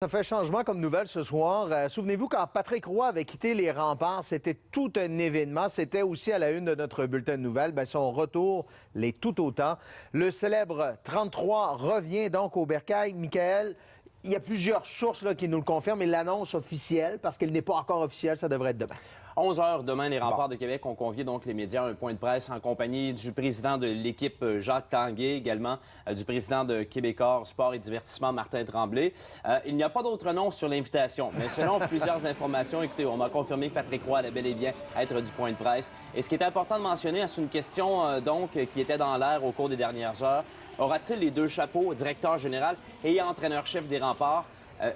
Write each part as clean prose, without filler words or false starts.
Ça fait changement comme nouvelle ce soir. Souvenez-vous, quand Patrick Roy avait quitté les Remparts, c'était tout un événement. C'était aussi à la une de notre bulletin de nouvelles. Son retour l'est tout autant. Le célèbre 33 revient donc au Bercail. Michael, il y a plusieurs sources qui nous le confirment, mais l'annonce officielle, parce qu'elle n'est pas encore officielle, ça devrait être demain. 11 heures demain, les Remparts de Québec ont convié donc les médias à un point de presse en compagnie du président de l'équipe Jacques Tanguay, également du président de Québecor Sport et Divertissement Martin Tremblay. Il n'y a pas d'autre nom sur l'invitation, mais selon plusieurs informations, écoutez, on m'a confirmé que Patrick Roy allait bel et bien être du point de presse. Et ce qui est important de mentionner, c'est une question donc qui était dans l'air au cours des dernières heures. Aura-t-il les deux chapeaux, directeur général et entraîneur-chef des Remparts?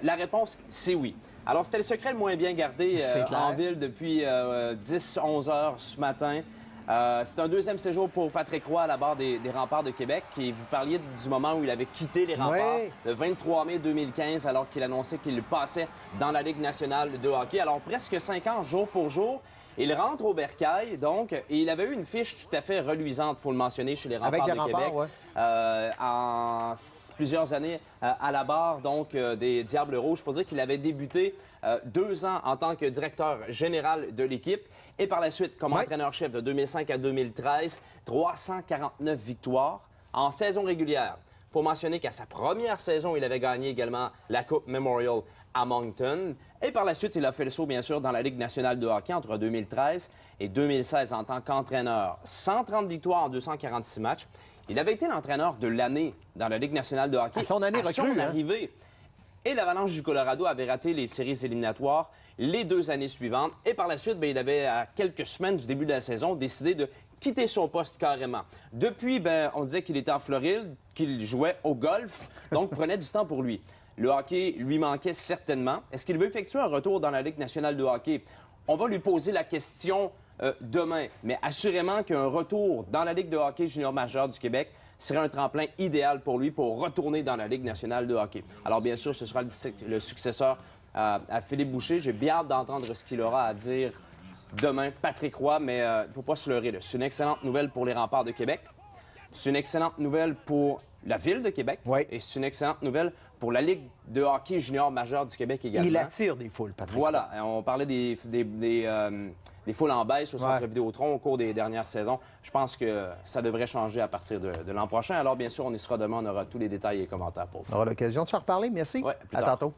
La réponse, c'est oui. Alors, c'était le secret le moins bien gardé en ville depuis 10-11 heures ce matin. C'est un deuxième séjour pour Patrick Roy à la barre des Remparts de Québec. Et vous parliez du moment où il avait quitté les Remparts, le 23 mai 2015, alors qu'il annonçait qu'il passait dans la Ligue nationale de hockey. Alors, presque 5 ans, jour pour jour. Il rentre au Bercail, donc, et il avait eu une fiche tout à fait reluisante, il faut le mentionner, chez les Remparts de Québec. Ouais. En plusieurs années à la barre, donc, des Diables Rouges. Il faut dire qu'il avait débuté 2 ans en tant que directeur général de l'équipe et par la suite, comme entraîneur-chef de 2005 à 2013, 349 victoires en saison régulière. Il faut mentionner qu'à sa première saison, il avait gagné également la Coupe Memorial à Moncton. Et par la suite, il a fait le saut, bien sûr, dans la Ligue nationale de hockey entre 2013 et 2016 en tant qu'entraîneur. 130 victoires en 246 matchs. Il avait été l'entraîneur de l'année dans la Ligue nationale de hockey. À son année recrue, arrivée. Et l'Avalanche du Colorado avait raté les séries éliminatoires les 2 années suivantes. Et par la suite, il avait, à quelques semaines du début de la saison, décidé de quitter son poste carrément. Depuis, on disait qu'il était en Floride, qu'il jouait au golf, donc prenait du temps pour lui. Le hockey lui manquait certainement. Est-ce qu'il veut effectuer un retour dans la Ligue nationale de hockey? On va lui poser la question demain. Mais assurément qu'un retour dans la Ligue de hockey junior majeur du Québec serait un tremplin idéal pour lui pour retourner dans la Ligue nationale de hockey. Alors bien sûr, ce sera le successeur à Philippe Boucher. J'ai bien hâte d'entendre ce qu'il aura à dire demain, Patrick Roy, mais il ne faut pas se leurrer. C'est une excellente nouvelle pour les Remparts de Québec. C'est une excellente nouvelle pour la Ville de Québec. Oui. Et c'est une excellente nouvelle pour la Ligue de hockey junior majeur du Québec également. Il attire des foules, Patrick. Voilà. On parlait des foules en baisse au Centre Vidéotron au cours des dernières saisons. Je pense que ça devrait changer à partir de l'an prochain. Alors, bien sûr, on y sera demain. On aura tous les détails et commentaires pour vous. On aura l'occasion de se reparler. Merci. Ouais, à tantôt.